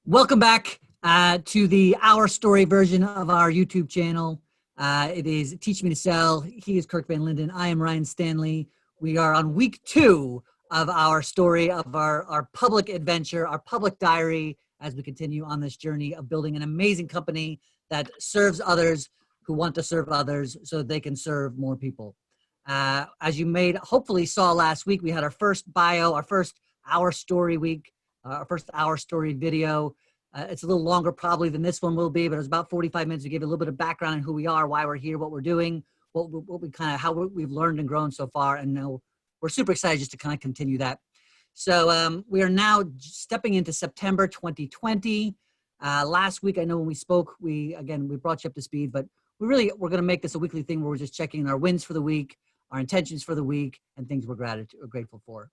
Welcome back to the Our Story version of our YouTube channel. It is Teach Me to Sell. He is Kirk Van Linden. I am Ryan Stanley. We are on week 2 of our story, of our public adventure, our public diary, as we continue on this journey of building an amazing company that serves others who want to serve others so they can serve more people. As you hopefully saw last week, we had our first bio, our first Our Story week, our first Our Story video. It's a little longer probably than this one will be, but it was about 45 minutes to give you a little bit of background on who we are, why we're here, what we're doing, how we've learned and grown so far. And we're super excited just to kind of continue that. So we are now stepping into September 2020. Last week, I know when we spoke, we brought you up to speed, but we're going to make this a weekly thing where we're just checking our wins for the week, our intentions for the week, and things we're grateful for.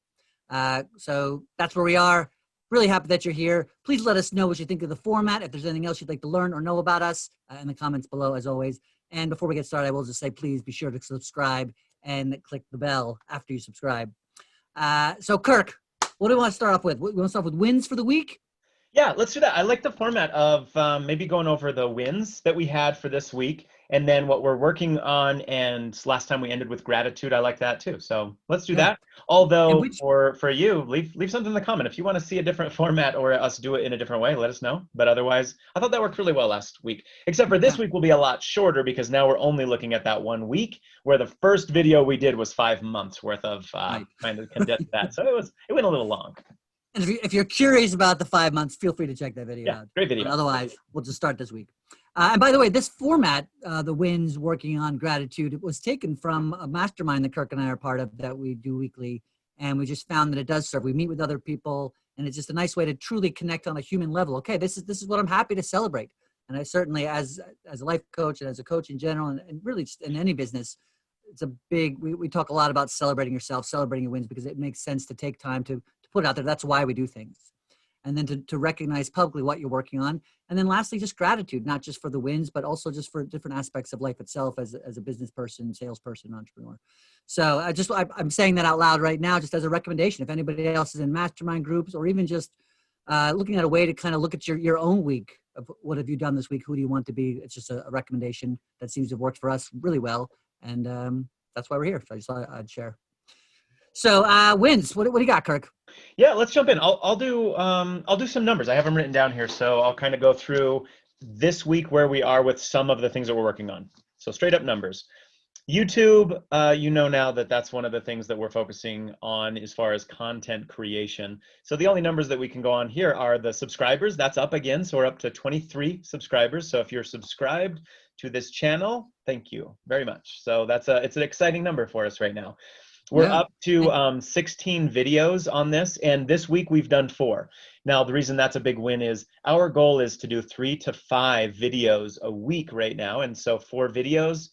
So that's where we are. Really happy that you're here. Please let us know what you think of the format. If there's anything else you'd like to learn or know about us in the comments below, as always. And before we get started, I will just say, please be sure to subscribe and click the bell after you subscribe. So Kirk, what do we want to start off with? We want to start with wins for the week? Yeah, let's do that. I like the format of maybe going over the wins that we had for this week and then what we're working on. And last time we ended with gratitude. I like that too. So let's do that. Although for you, leave something in the comment. If you want to see a different format or us do it in a different way, let us know. But otherwise, I thought that worked really well last week. Except for this week will be a lot shorter because now we're only looking at that 1 week where the first video we did was 5 months worth of trying to condense that. So it went a little long. And if you're curious about the 5 months, feel free to check that video out. Great video. But otherwise, we'll just start this week. And by the way, this format, the wins working on gratitude, it was taken from a mastermind that Kirk and I are part of that we do weekly. And we just found that it does serve. We meet with other people, and it's just a nice way to truly connect on a human level. Okay, this is what I'm happy to celebrate. And I certainly, as a life coach and as a coach in general, and really just in any business, it's a big, we talk a lot about celebrating yourself, celebrating your wins, because it makes sense to take time to put it out there. That's why we do things. And then to recognize publicly what you're working on. And then lastly, just gratitude, not just for the wins, but also just for different aspects of life itself as a business person, salesperson, entrepreneur. So I'm saying that out loud right now, just as a recommendation. If anybody else is in mastermind groups or even just looking at a way to kind of look at your own week of what have you done this week? Who do you want to be? It's just a recommendation that seems to have worked for us really well. And that's why we're here. So I just thought I'd share. So wins. What do you got, Kirk? Yeah, let's jump in. I'll do some numbers. I have them written down here, so I'll kind of go through this week where we are with some of the things that we're working on. So straight up numbers. YouTube, you know now that that's one of the things that we're focusing on as far as content creation. So the only numbers that we can go on here are the subscribers. That's up again, so we're up to 23 subscribers. So if you're subscribed to this channel, thank you very much. So it's an exciting number for us right now. We're up to 16 videos on this, and this week we've done 4. Now, the reason that's a big win is our goal is to do 3 to 5 videos a week right now, and so 4 videos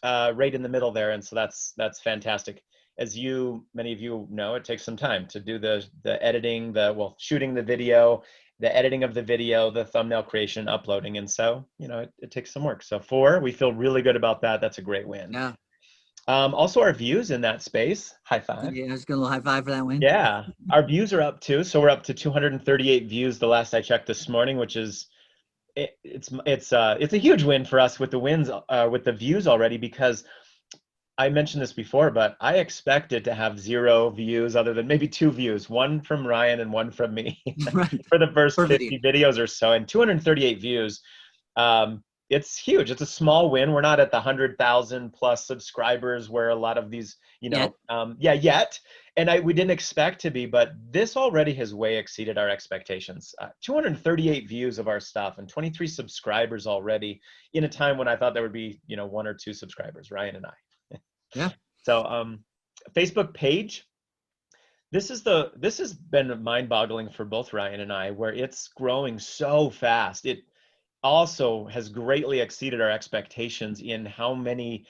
right in the middle there, and so that's fantastic. As many of you know, it takes some time to do the editing, shooting the video, the editing of the video, the thumbnail creation, uploading, and so it takes some work. So 4, we feel really good about that. That's a great win. Yeah. Also, our views in that space, high five. Yeah, just a little high five for that win. Yeah, our views are up too. So we're up to 238 views the last I checked this morning, which is it's a huge win for us with the wins with the views already, because I mentioned this before, but I expected to have 0 views other than maybe 2 views, one from Ryan and one from me for the first 50 videos or so, and 238 views. It's huge. It's a small win. We're not at the 100,000 plus subscribers where a lot of these, yet. And we didn't expect to be, but this already has way exceeded our expectations. 238 views of our stuff and 23 subscribers already in a time when I thought there would be, 1 or 2 subscribers, Ryan and I. Yeah. So Facebook page. This has been mind-boggling for both Ryan and I, where it's growing so fast. It also has greatly exceeded our expectations in how many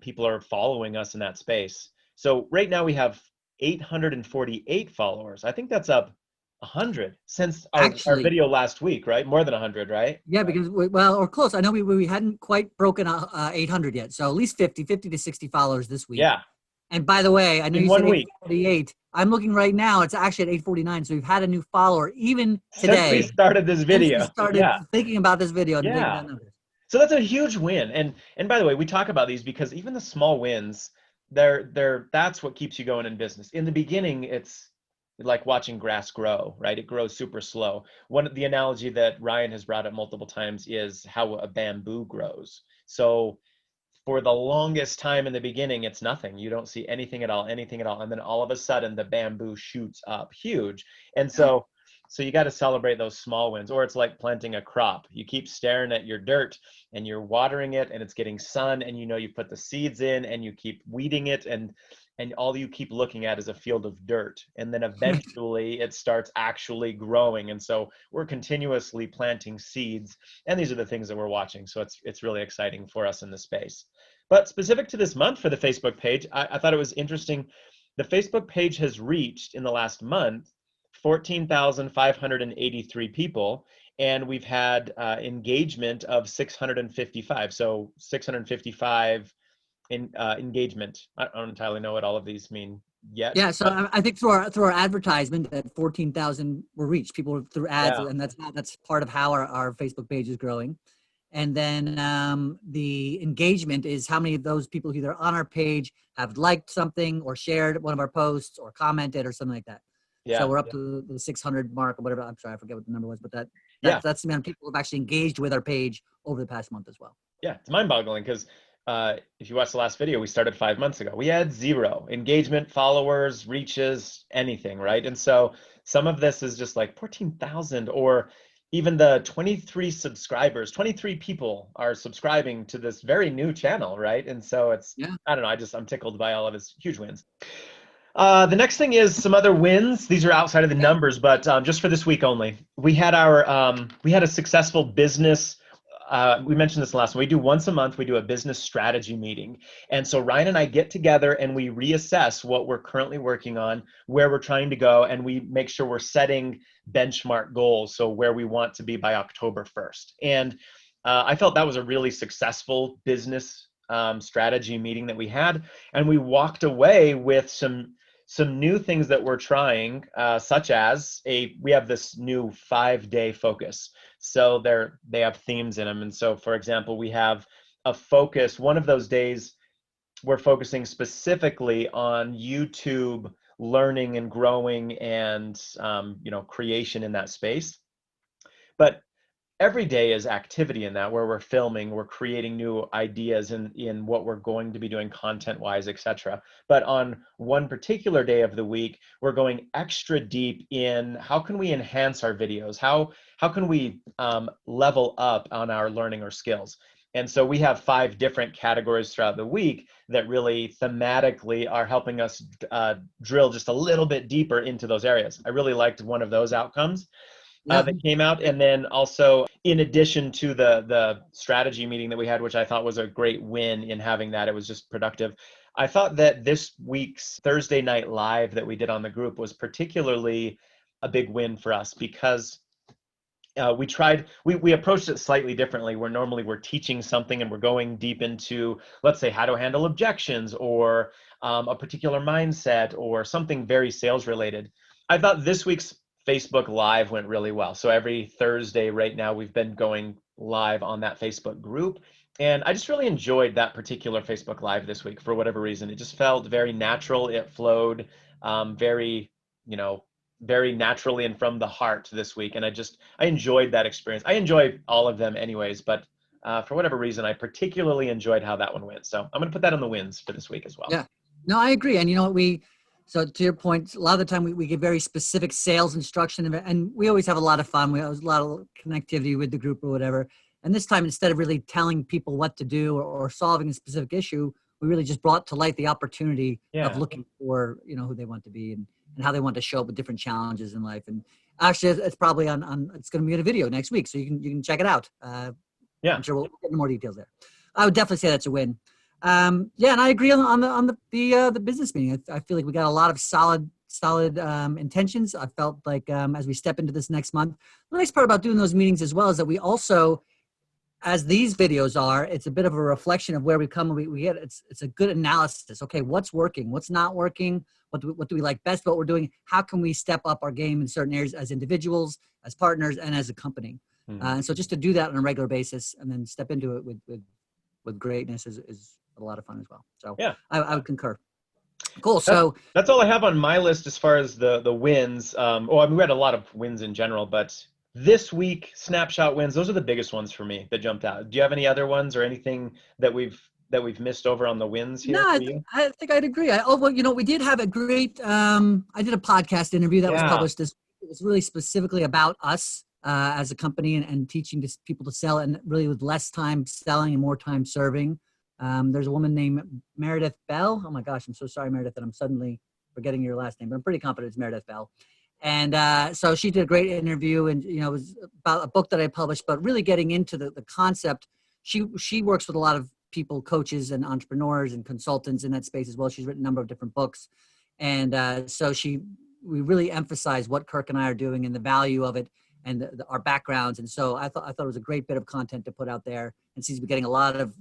people are following us in that space. So right now we have 848 followers. I think that's up 100 since our video last week, right? More than 100, right? Yeah, because or close. I know we hadn't quite broken 800 yet. So at least 50 to 60 followers this week. Yeah. And by the way, I know in you 1 said week 8:48. I'm looking right now. It's actually at 8:49. So we've had a new follower even since we today started this since we video. started Yeah. thinking about this video and making Yeah. that numbers. So that's a huge win. And by the way, we talk about these because even the small wins, that's what keeps you going in business. In the beginning, it's like watching grass grow, right? It grows super slow. The analogy that Ryan has brought up multiple times is how a bamboo grows. So for the longest time in the beginning, it's nothing. You don't see anything at all, anything at all. And then all of a sudden the bamboo shoots up huge. And so you got to celebrate those small wins, or it's like planting a crop. You keep staring at your dirt and you're watering it and it's getting sun, and you put the seeds in and you keep weeding it, and all you keep looking at is a field of dirt. And then eventually it starts actually growing. And so we're continuously planting seeds, and these are the things that we're watching. So it's really exciting for us in the space. But specific to this month for the Facebook page, I thought it was interesting. The Facebook page has reached in the last month 14,583 people, and we've had engagement of 655. So 655 in engagement. I don't entirely know what all of these mean yet. Yeah, so I think through our advertisement that 14,000 were reached. People through ads, Yeah. and that's part of how our Facebook page is growing. And then the engagement is how many of those people either on our page have liked something or shared one of our posts or commented or something like that. So Yeah. we're up to the 600 mark or whatever. I'm sorry, I forget what the number was, but Yeah. that's the amount of people who have actually engaged with our page over the past month as well. Yeah, it's mind-boggling because if you watch the last video, we started 5 months ago. We had 0 engagement, followers, reaches, anything, right? And so some of this is just like 14,000, or even the 23 subscribers. 23 people are subscribing to this very new channel, right? And so Yeah. I don't know, I'm tickled by all of his huge wins. The next thing is some other wins. These are outside of the numbers, but just for this week only. We had a successful business. We mentioned this last one. We do once a month. We do a business strategy meeting, and so Ryan and I get together and we reassess what we're currently working on, where we're trying to go, and we make sure we're setting benchmark goals. So where we want to be by October 1st. And I felt that was a really successful business strategy meeting that we had, and we walked away with some new things that we're trying, such as we have this new 5-day focus. So they have themes in them. And so, for example, we have a focus. One of those days, we're focusing specifically on YouTube learning and growing and creation in that space. But every day is activity in that, where we're filming, we're creating new ideas in what we're going to be doing content-wise, etc. But on one particular day of the week, we're going extra deep in how can we enhance our videos? How can we level up on our learning or skills? And so we have 5 different categories throughout the week that really thematically are helping us drill just a little bit deeper into those areas. I really liked one of those outcomes. That came out. And then also, in addition to the strategy meeting that we had, which I thought was a great win in having that, it was just productive. I thought that this week's Thursday night live that we did on the group was particularly a big win for us, because we approached it slightly differently, where normally we're teaching something and we're going deep into, let's say, how to handle objections, or a particular mindset, or something very sales related. I thought this week's Facebook Live went really well. So every Thursday right now, we've been going live on that Facebook group. And I just really enjoyed that particular Facebook Live this week for whatever reason. It just felt very natural. It flowed very naturally and from the heart this week. And I enjoyed that experience. I enjoy all of them anyways, but for whatever reason, I particularly enjoyed how that one went. So I'm going to put that on the wins for this week as well. Yeah, no, I agree. And you know what, so to your point, a lot of the time we give very specific sales instruction, and we always have a lot of fun. We have a lot of connectivity with the group or whatever. And this time, instead of really telling people what to do or solving a specific issue, we really just brought to light the opportunity of looking for, who they want to be and how they want to show up with different challenges in life. And actually, it's probably it's going to be in a video next week, so you can check it out. I'm sure we'll get into more details there. I would definitely say that's a win. And I agree on the business meeting. I feel like we got a lot of solid intentions. I felt like as we step into this next month, the nice part about doing those meetings as well is that we also as these videos are, it's a bit of a reflection of where we come. We get it's a good analysis. Okay, what's working, what's not working, what do we like best about what we're doing? How can we step up our game in certain areas as individuals, as partners, and as a company? And so just to do that on a regular basis and then step into it with greatness is a lot of fun as well. So Yeah, I would concur. Cool. So that's all I have on my list as far as the wins. Well, I mean, we had a lot of wins in general, but this week snapshot wins, those are the biggest ones for me that jumped out. Do you have any other ones or anything that we've missed over on the wins here? no, For you? I think I'd agree. Well, we did have a great. I did a podcast interview that was published this. It was really specifically about us as a company and teaching people to sell, and really with less time selling and more time serving. There's a woman named Meredith Bell. Oh my gosh, I'm so sorry, Meredith, that I'm suddenly forgetting your last name, but I'm pretty confident it's Meredith Bell. And so she did a great interview, and it was about a book that I published, but really getting into the concept. She works with a lot of people, coaches and entrepreneurs and consultants in that space as well. She's written a number of different books. And so we really emphasize what Kirk and I are doing and the value of it and our backgrounds. And so I thought it was a great bit of content to put out there, and seems to be getting a lot of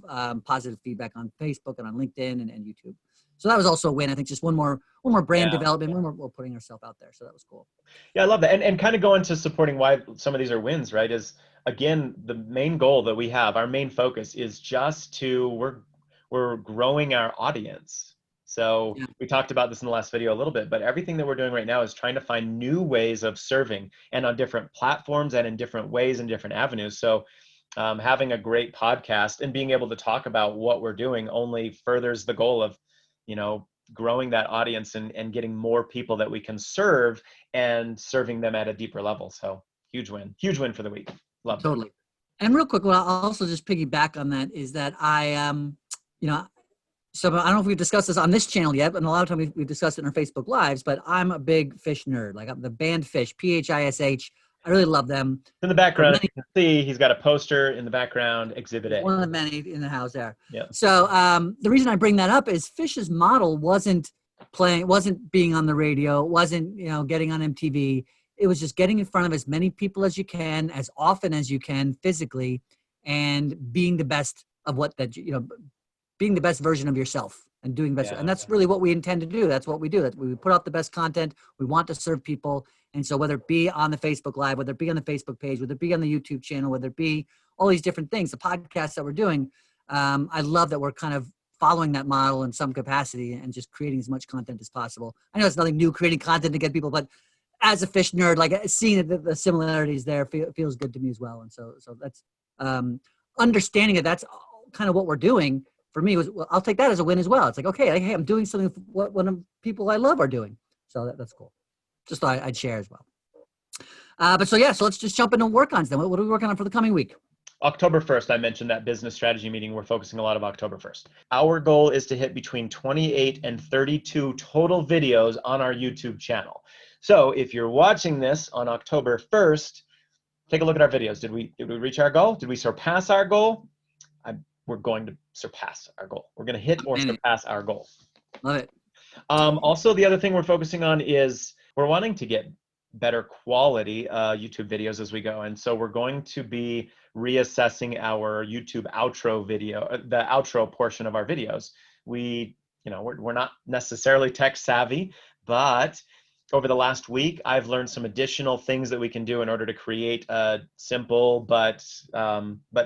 positive feedback on Facebook and on LinkedIn and YouTube. So that was also a win. I think just one more brand development, we're putting ourselves out there. So that was cool. Yeah, I love that. And kind of go into supporting why some of these are wins, right? Is again, the main goal that we have, our main focus is just we're growing our audience. So we talked about this in the last video a little bit, but everything that we're doing right now is trying to find new ways of serving, and on different platforms and in different ways and different avenues. So having a great podcast and being able to talk about what we're doing only furthers the goal of, growing that audience and getting more people that we can serve and serving them at a deeper level. So huge win for the week. Love totally. that. And real quick, what I'll also just piggyback on that is that so I don't know if we've discussed this on this channel yet, but a lot of times we've discussed it in our Facebook Lives, but I'm a big fish nerd. Like I'm the band Fish, PHISH. I really love them. In the background, you can see he's got a poster in the background, Exhibit A. One of the many in the house there. Yeah. So the reason I bring that up is Fish's model wasn't being on the radio, wasn't getting on MTV. It was just getting in front of as many people as you can, as often as you can physically, and being the best of being the best version of yourself and doing best. And that's really what we intend to do. That's what we do. We put out the best content. We want to serve people. And so whether it be on the Facebook Live, whether it be on the Facebook page, whether it be on the YouTube channel, whether it be all these different things, the podcasts that we're doing, I love that we're kind of following that model in some capacity and just creating as much content as possible. I know it's nothing new creating content to get people, but as a fish nerd, like seeing the similarities there feels good to me as well. And so that's understanding that that's kind of what we're doing for me I'll take that as a win as well. It's like, okay, hey, I'm doing something what one of the people I love are doing. So that's cool. Just thought I'd share as well. So let's just jump into work-ons then. What are we working on for the coming week? October 1st, I mentioned that business strategy meeting. We're focusing a lot of October 1st. Our goal is to hit between 28 and 32 total videos on our YouTube channel. So if you're watching this on October 1st, take a look at our videos. Did we reach our goal? Did we surpass our goal? We're going to surpass our goal. We're going to hit or surpass our goal. Love it. Also, the other thing we're focusing on is we're wanting to get better quality YouTube videos as we go. And so we're going to be reassessing our YouTube outro video, the outro portion of our videos. We're not necessarily tech savvy, but over the last week, I've learned some additional things that we can do in order to create a simple but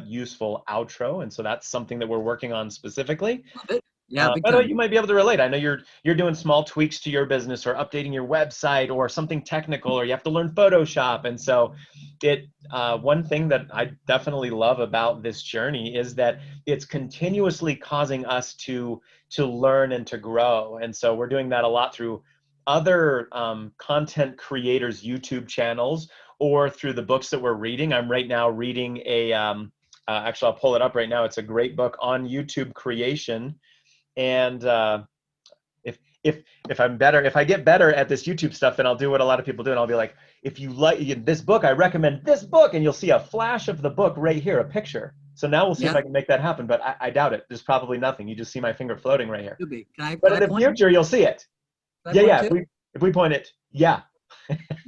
useful outro. And so that's something that we're working on specifically. Love it. Yeah, I know you might be able to relate. I know you're doing small tweaks to your business or updating your website or something technical, or you have to learn Photoshop. And so one thing that I definitely love about this journey is that it's continuously causing us to learn and to grow. And so we're doing that a lot through other content creators' YouTube channels or through the books that we're reading. I'm right now reading actually I'll pull it up right now. It's a great book on YouTube creation. And if I get better at this YouTube stuff, then I'll do what a lot of people do, and I'll be like, if you like this book, I recommend this book, and you'll see a flash of the book right here, a picture. So now we'll see if I can make that happen, but I doubt it. There's probably nothing. You just see my finger floating right here. Could be. But in the future, you'll see it. Yeah. If we point it, yeah.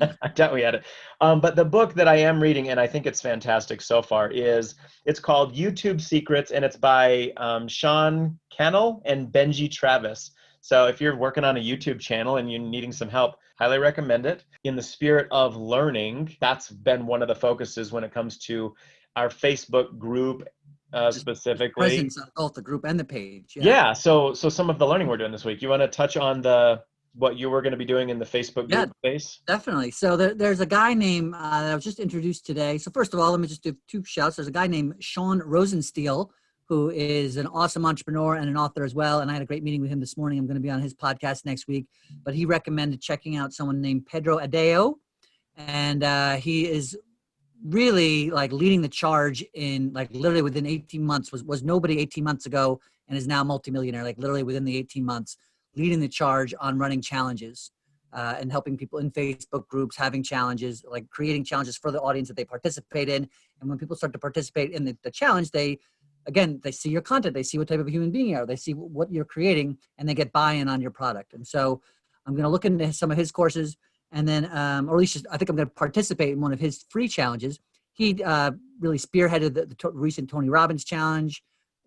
I doubt we had it. But the book that I am reading, and I think it's fantastic so far, it's called YouTube Secrets, and it's by Sean Cannell and Benji Travis. So if you're working on a YouTube channel and you're needing some help, highly recommend it. In the spirit of learning, that's been one of the focuses when it comes to our Facebook group specifically. Presence on both the group and the page. Yeah. So some of the learning we're doing this week. You want to touch on what you were going to be doing in the Facebook group space? Definitely. So there's a guy named that I was just introduced today. So first of all, let me just do 2 shouts. There's a guy named Sean Rosensteel, who is an awesome entrepreneur and an author as well. And I had a great meeting with him this morning. I'm going to be on his podcast next week. But he recommended checking out someone named Pedro Adeo. And he is really like leading the charge in like literally within 18 months, was nobody 18 months ago and is now multimillionaire, like literally within the 18 months, leading the charge on running challenges. And helping people in Facebook groups, having challenges, like creating challenges for the audience that they participate in. And when people start to participate in the challenge, they see your content, they see what type of human being you are, they see what you're creating, and they get buy-in on your product. And so I'm going to look into some of his courses, and then, or at least I think I'm going to participate in one of his free challenges. He really spearheaded the recent Tony Robbins challenge.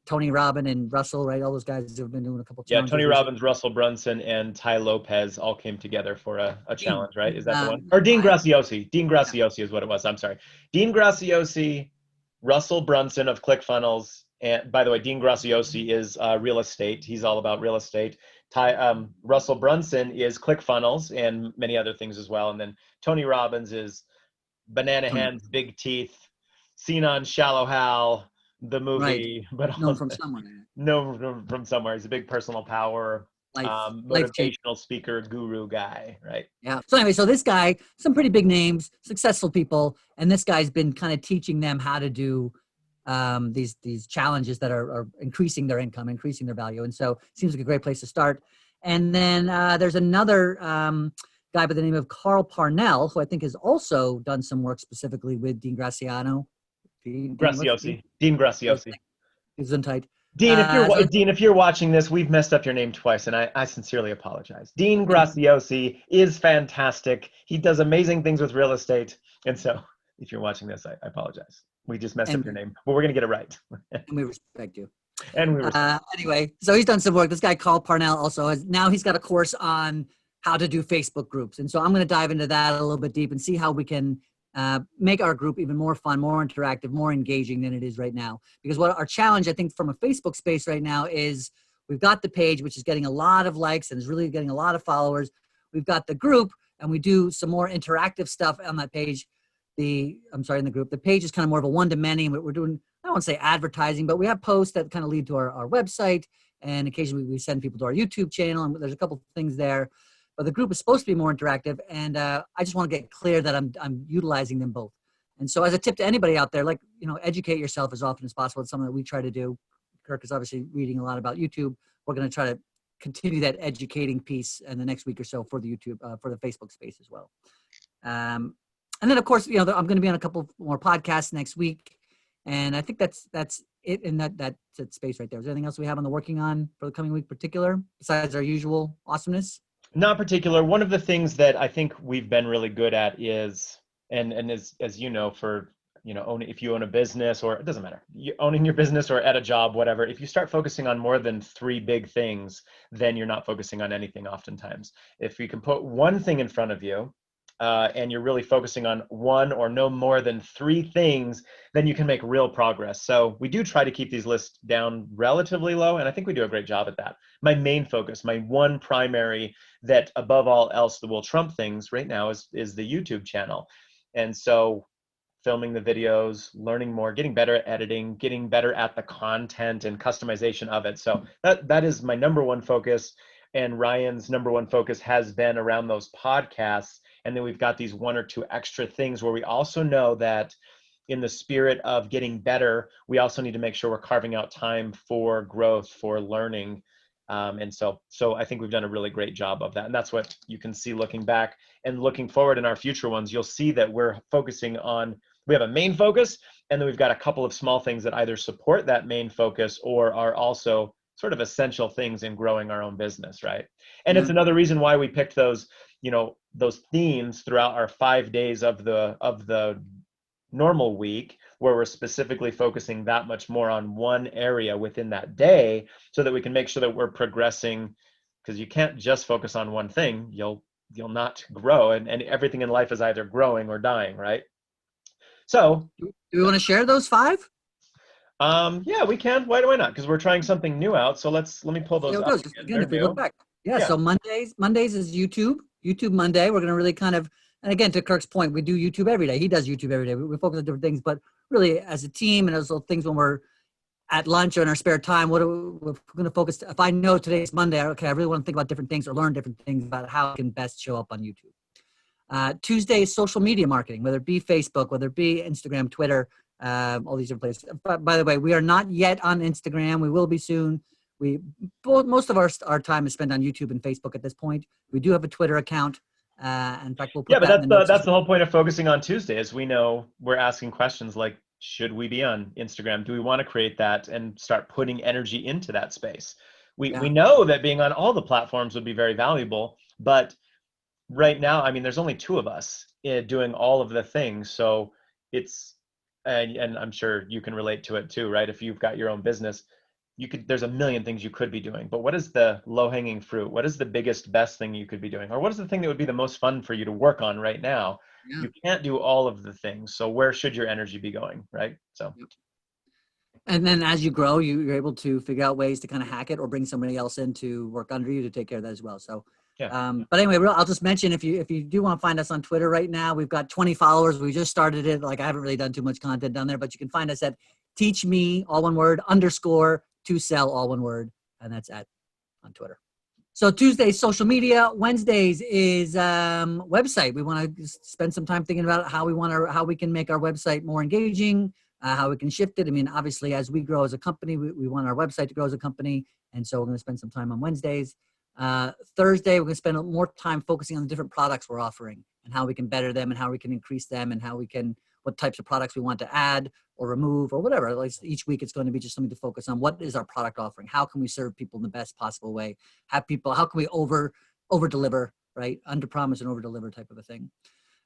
Tony Robbins and Russell, right? All those guys have been doing a couple challenges. Yeah, Tony Robbins, Russell Brunson, and Ty Lopez all came together for a challenge, right? Is that the one? Or Dean Graziosi. Dean Graziosi is what it was. I'm sorry. Dean Graziosi, Russell Brunson of ClickFunnels. And by the way, Dean Graziosi is real estate. He's all about real estate. Russell Brunson is ClickFunnels and many other things as well. And then Tony Robbins is Banana Hands, Big Teeth, seen on Shallow Hal, the movie, right. but known from somewhere. No, from somewhere. He's a big personal power, motivational speaker, guru guy, right? Yeah. So anyway, so this guy, some pretty big names, successful people, and this guy's been kind of teaching them how to do these challenges that are increasing their income, increasing their value, and so it seems like a great place to start. And then there's another guy by the name of Carl Parnell, who I think has also done some work specifically with Dean Graziosi. Dean Graziosi. Gesundheit. Dean, if you're watching this, we've messed up your name twice, and I sincerely apologize. Dean Graziosi is fantastic. He does amazing things with real estate, and so if you're watching this, I apologize. We just messed up your name, but we're gonna get it right. And we respect you. And we respect. Anyway, so he's done some work. This guy Carl Parnell also he's got a course on how to do Facebook groups, and so I'm going to dive into that a little bit deep and see how we can make our group even more fun, more interactive, more engaging than it is right now. Because what our challenge, I think, from a Facebook space right now is we've got the page, which is getting a lot of likes and is really getting a lot of followers. We've got the group, and we do some more interactive stuff on that page. In the group. The page is kind of more of a one-to-many, and we're doing, I don't want to say advertising, but we have posts that kind of lead to our website, and occasionally we send people to our YouTube channel, and there's a couple things there. But the group is supposed to be more interactive, and I just want to get clear that I'm utilizing them both. And so as a tip to anybody out there, educate yourself as often as possible. It's something that we try to do. Kirk is obviously reading a lot about YouTube. We're going to try to continue that educating piece in the next week or so for the YouTube, for the Facebook space as well. And then, of course, I'm going to be on a couple more podcasts next week, and I think that's it in that space right there. Is there anything else we have on the working on for the coming week, particular besides our usual awesomeness? Not particular. One of the things that I think we've been really good at is, and as you know, if you own a business, or it doesn't matter, owning your business or at a job, whatever. If you start focusing on more than 3 big things, then you're not focusing on anything. Oftentimes, if you can put one thing in front of you. And you're really focusing on 1 or no more than 3 things, then you can make real progress. So we do try to keep these lists down relatively low, and I think we do a great job at that. My main focus, my one primary that above all else that will trump things right now is the YouTube channel. And so filming the videos, learning more, getting better at editing, getting better at the content and customization of it. So that is my number one focus. And Ryan's number one focus has been around those podcasts. And then we've got these 1 or 2 extra things where we also know that in the spirit of getting better, we also need to make sure we're carving out time for growth, for learning. And so I think we've done a really great job of that. And that's what you can see looking back and looking forward in our future ones. You'll see that we're focusing on, we have a main focus, and then we've got a couple of small things that either support that main focus or are also sort of essential things in growing our own business, right? And it's another reason why we picked those those themes throughout our 5 days of the normal week, where we're specifically focusing that much more on one area within that day, so that we can make sure that we're progressing, because you can't just focus on one thing. You'll not grow, and everything in life is either growing or dying, right? So Do we want to share those 5? yeah, we can. Why not? Because we're trying something new out. So let me pull See those how it up goes. again. Again, They're if we look new. back. Yeah, Yeah. so Mondays is YouTube Monday. We're going to really kind of, and again, to Kirk's point, we do YouTube every day. He does YouTube every day. We focus on different things, but really as a team and those little things when we're at lunch or in our spare time, we're going to focus. If I know today's Monday, okay, I really want to think about different things or learn different things about how I can best show up on YouTube. Tuesday is social media marketing, whether it be Facebook, whether it be Instagram, Twitter, all these different places. But by the way, we are not yet on Instagram. We will be soon. Most of our time is spent on YouTube and Facebook at this point. We do have a Twitter account. In fact, we'll put Yeah, but that in the notes. that's the whole point of focusing on Tuesday, is we know we're asking questions like, should we be on Instagram? Do we want to create that and start putting energy into that space? We know that being on all the platforms would be very valuable, but right now, I mean, there's only 2 of us doing all of the things. So it's, and I'm sure you can relate to it too, right? If you've got your own business, there's a million things you could be doing, but what is the low-hanging fruit? What is the biggest, best thing you could be doing? Or what is the thing that would be the most fun for you to work on right now? Yeah. You can't do all of the things. So where should your energy be going, right? So. And then as you grow, you're able to figure out ways to kind of hack it or bring somebody else in to work under you to take care of that as well. So, Yeah. But anyway, I'll just mention, if you do want to find us on Twitter right now, we've got 20 followers. We just started it. Like, I haven't really done too much content down there, but you can find us at teach me, all one word, _ to sell, all one word. And that's on Twitter. So Tuesdays, social media. Wednesdays is website. We want to spend some time thinking about how we can make our website more engaging, how we can shift it. I mean, obviously, as we grow as a company, we want our website to grow as a company. And so we're going to spend some time on Wednesdays. Thursday, we're going to spend more time focusing on the different products we're offering and how we can better them and how we can increase them and what types of products we want to add or remove or whatever. At least each week, it's going to be just something to focus on. What is our product offering? How can we serve people in the best possible way? How can we over deliver, right? Under promise and over deliver type of a thing.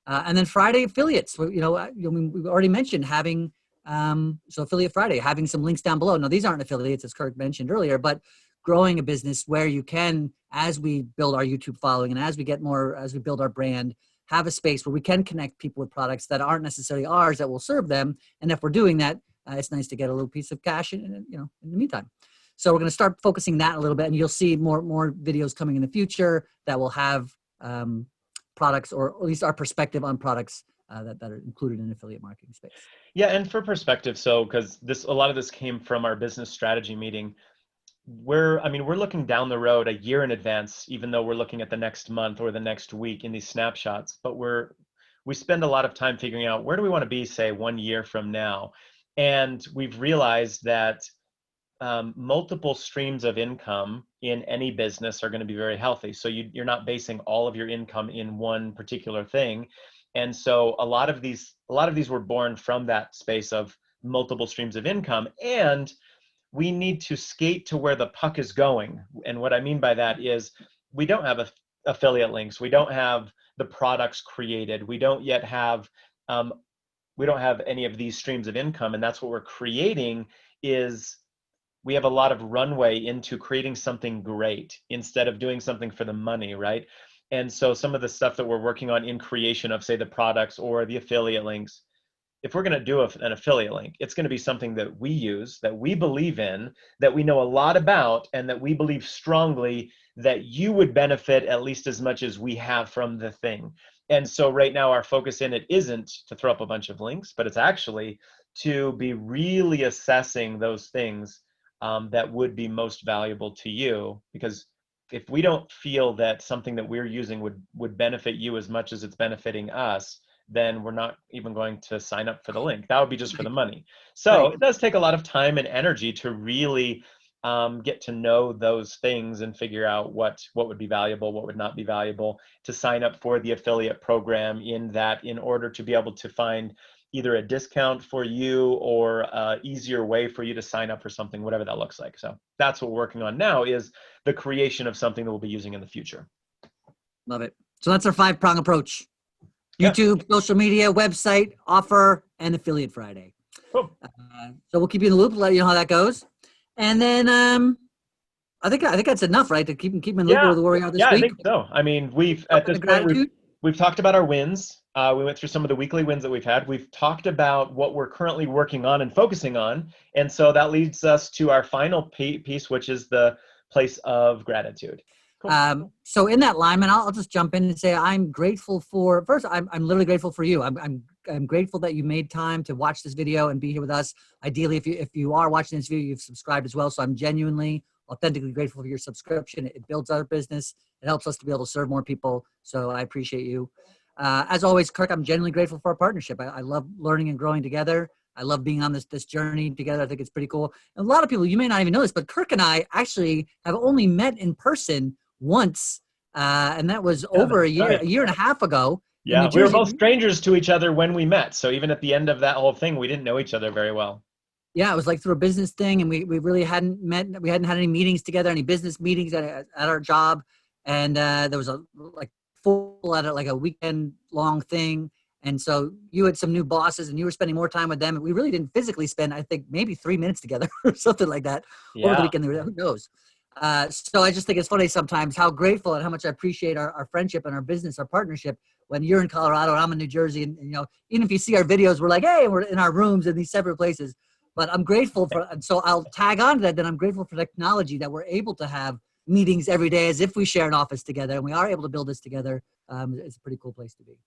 And then Friday, affiliates. We've already mentioned having, so Affiliate Friday, having some links down below. Now, these aren't affiliates, as Kirk mentioned earlier, but growing a business where you can, as we build our YouTube following and as we build our brand, have a space where we can connect people with products that aren't necessarily ours that will serve them. And if we're doing that, it's nice to get a little piece of cash in the meantime. So we're going to start focusing that a little bit, and you'll see more videos coming in the future that will have products, or at least our perspective on products that are included in affiliate marketing space. Yeah, and for perspective, so because a lot of this came from our business strategy meeting, we're looking down the road a year in advance, even though we're looking at the next month or the next week in these snapshots. But we spend a lot of time figuring out, where do we want to be, say, 1 year from now? And we've realized that multiple streams of income in any business are going to be very healthy. So you're not basing all of your income in one particular thing. And so a lot of these were born from that space of multiple streams of income. And we need to skate to where the puck is going. And what I mean by that is, we don't have affiliate links. We don't have the products created. We don't yet have, we don't have any of these streams of income. And that's what we're creating, is we have a lot of runway into creating something great instead of doing something for the money, right? And so some of the stuff that we're working on in creation of, say, the products or the affiliate links, if we're going to do an affiliate link, it's going to be something that we use, that we believe in, that we know a lot about, and that we believe strongly that you would benefit at least as much as we have from the thing. And so right now our focus in it isn't to throw up a bunch of links, but it's actually to be really assessing those things that would be most valuable to you. Because if we don't feel that something that we're using would benefit you as much as it's benefiting us, then we're not even going to sign up for the link. That would be just for the money. So it does take a lot of time and energy to really get to know those things and figure out what would be valuable, what would not be valuable, to sign up for the affiliate program, in order to be able to find either a discount for you or an easier way for you to sign up for something, whatever that looks like. So that's what we're working on now, is the creation of something that we'll be using in the future. Love it. So that's our 5-prong approach. Yeah. YouTube, social media, website, offer, and Affiliate Friday. Cool. So we'll keep you in the loop, let you know how that goes. And then I think that's enough, right? To keep in the loop of where we are this week. I think so. I mean, we've at this point we've talked about our wins. We went through some of the weekly wins that we've had. We've talked about what we're currently working on and focusing on, and so that leads us to our final piece, which is the place of gratitude. Cool. So in that line, I'll just jump in and say I'm grateful for. First, I'm literally grateful for you. I'm grateful that you made time to watch this video and be here with us. Ideally, if you are watching this video, you've subscribed as well. So I'm genuinely, authentically grateful for your subscription. It builds our business. It helps us to be able to serve more people. So I appreciate you. As always, Kirk, I'm genuinely grateful for our partnership. I love learning and growing together. I love being on this journey together. I think it's pretty cool. And a lot of people, you may not even know this, but Kirk and I actually have only met in person once, and that was over a year and a half ago. Yeah, we were both strangers to each other when we met. So even at the end of that whole thing, we didn't know each other very well. Yeah, it was like through a business thing, and we really hadn't met. We hadn't had any meetings together, any business meetings at our job, and there was a weekend long thing. And so you had some new bosses, and you were spending more time with them. And we really didn't physically spend, I think, maybe 3 minutes together or something like that over the weekend. Who knows? So I just think it's funny sometimes how grateful and how much I appreciate our friendship and our business, our partnership. When you're in Colorado and I'm in New Jersey, and even if you see our videos, we're like, hey, we're in our rooms in these separate places. But I'm grateful for, and so I'll tag on to that. Then I'm grateful for technology that we're able to have meetings every day as if we share an office together, and we are able to build this together. It's a pretty cool place to be.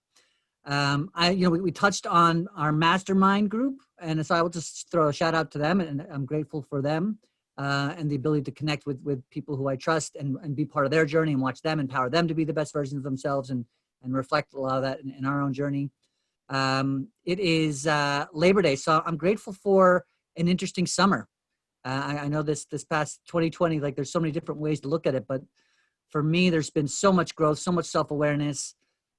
We touched on our mastermind group, and so I will just throw a shout out to them, and I'm grateful for them and the ability to connect with people who I trust and be part of their journey and watch them, empower them to be the best versions of themselves and reflect a lot of that in our own journey. It is Labor Day, so I'm grateful for an interesting summer. I know this past 2020, like there's so many different ways to look at it, but for me, there's been so much growth, so much self-awareness.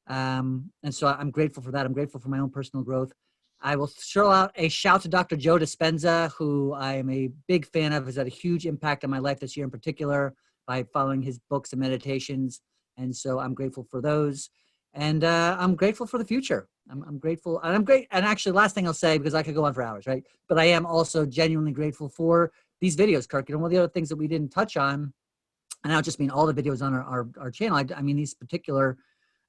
And so I'm grateful for that. I'm grateful for my own personal growth. I will throw out a shout to Dr. Joe Dispenza, who I am a big fan of, has had a huge impact on my life this year in particular by following his books and meditations. And so I'm grateful for those. And I'm grateful for the future. I'm grateful. And I'm great. And actually, last thing I'll say, because I could go on for hours, right? But I am also genuinely grateful for these videos, Kirk. One of the other things that we didn't touch on, and I don't just mean all the videos on our channel. I mean these particular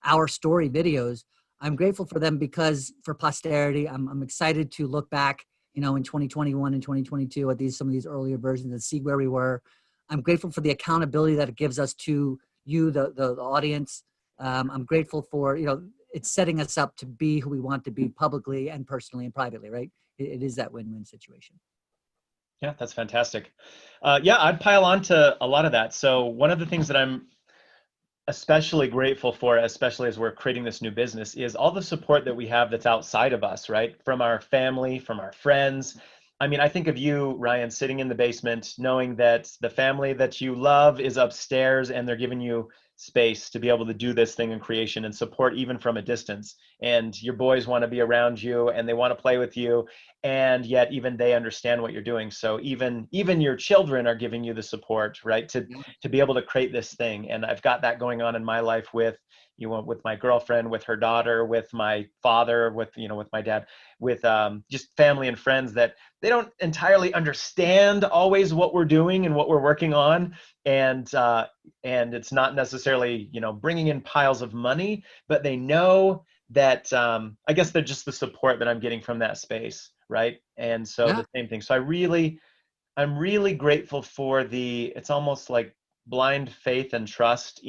Our Story videos. I'm grateful for them because for posterity, I'm excited to look back, in 2021 and 2022 at some of these earlier versions and see where we were. I'm grateful for the accountability that it gives us to you, the audience. I'm grateful for, it's setting us up to be who we want to be publicly and personally and privately, right? It is that win-win situation. Yeah, that's fantastic. I'd pile on to a lot of that. So one of the things that I'm especially grateful for, especially as we're creating this new business, is all the support that we have that's outside of us, right? From our family, from our friends. I mean, I think of you, Ryan, sitting in the basement, knowing that the family that you love is upstairs and they're giving you space to be able to do this thing in creation and support even from a distance. And your boys want to be around you and they want to play with you. And yet even they understand what you're doing. So even your children are giving you the support, right? To be able to create this thing. And I've got that going on in my life with my girlfriend, with her daughter, with my father, with my dad, with just family and friends that they don't entirely understand always what we're doing and what we're working on. And it's not necessarily, bringing in piles of money, but they know that I guess they're just the support that I'm getting from that space. Right. And so the same thing. So I'm really grateful for it's almost like blind faith and trust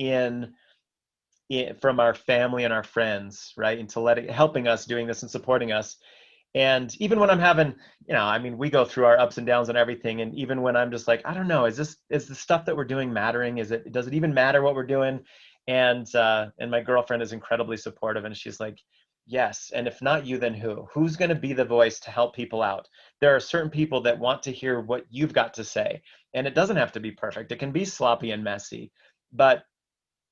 from our family and our friends, right? And helping us doing this and supporting us. And even when I'm having, we go through our ups and downs and everything. And even when I'm just like, I don't know, is the stuff that we're doing mattering? Does it even matter what we're doing? And my girlfriend is incredibly supportive, and she's like, yes. And if not you, then who? Who's going to be the voice to help people out? There are certain people that want to hear what you've got to say. And it doesn't have to be perfect. It can be sloppy and messy. But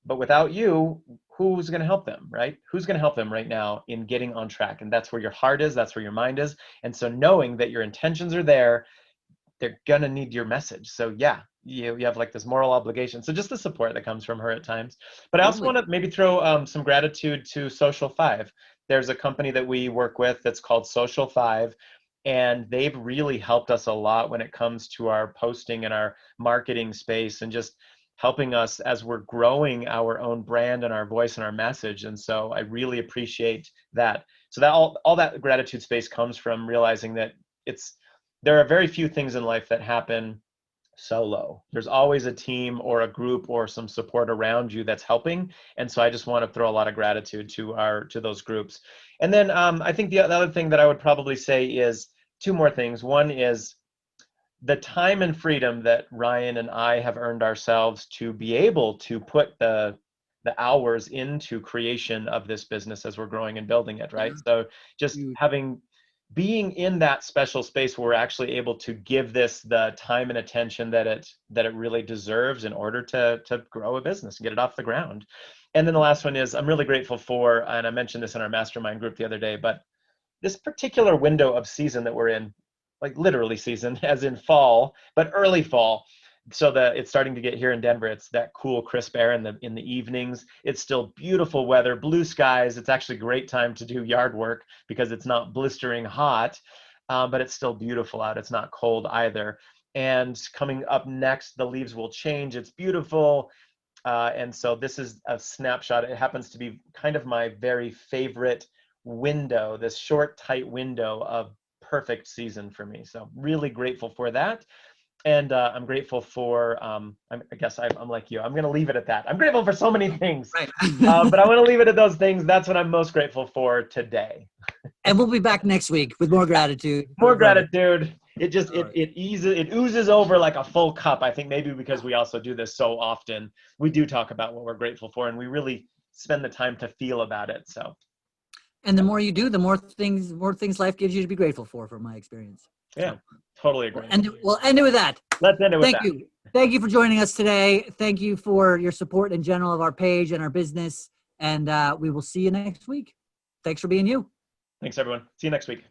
without you, who's going to help them, right? Who's going to help them right now in getting on track? And that's where your heart is. That's where your mind is. And so knowing that your intentions are there, they're going to need your message. So yeah, you have like this moral obligation. So just the support that comes from her at times. But I also Totally. want to maybe throw some gratitude to Social 5. There's a company that we work with that's called Social 5, and they've really helped us a lot when it comes to our posting and our marketing space, and just helping us as we're growing our own brand and our voice and our message. And so I really appreciate that. So that all that gratitude space comes from realizing that there are very few things in life that happen solo. There's always a team or a group or some support around you that's helping. And so I just want to throw a lot of gratitude to those groups. And then I think the other thing that I would probably say is two more things. One is the time and freedom that Ryan and I have earned ourselves to be able to put the hours into creation of this business as we're growing and building it, right? So just being in that special space where we're actually able to give this the time and attention that it really deserves in order to grow a business and get it off the ground. And then the last one is I'm really grateful for, and I mentioned this in our mastermind group the other day, but this particular window of season that we're in, like literally season, as in fall, but early fall. So that it's starting to get here in Denver. It's that cool, crisp air in the evenings. It's still beautiful weather, blue skies. It's actually a great time to do yard work because it's not blistering hot, but it's still beautiful out. It's not cold either. And coming up next, the leaves will change. It's beautiful. And so this is a snapshot. It happens to be kind of my very favorite window, this short, tight window of perfect season for me. So really grateful for that. And I'm grateful for, I guess I'm like you. I'm going to leave it at that. I'm grateful for so many things, Right. but I want to leave it at those things. That's what I'm most grateful for today. And we'll be back next week with more gratitude. More gratitude. It just, All right. it oozes over like a full cup. I think maybe because we also do this so often, we do talk about what we're grateful for, and we really spend the time to feel about it. So. And the more you do, the more things life gives you to be grateful for, from my experience. Yeah, So, totally agree. We'll end it with that. Let's end it with that. Thank you. Thank you for joining us today. Thank you for your support in general of our page and our business. And we will see you next week. Thanks for being you. Thanks, everyone. See you next week.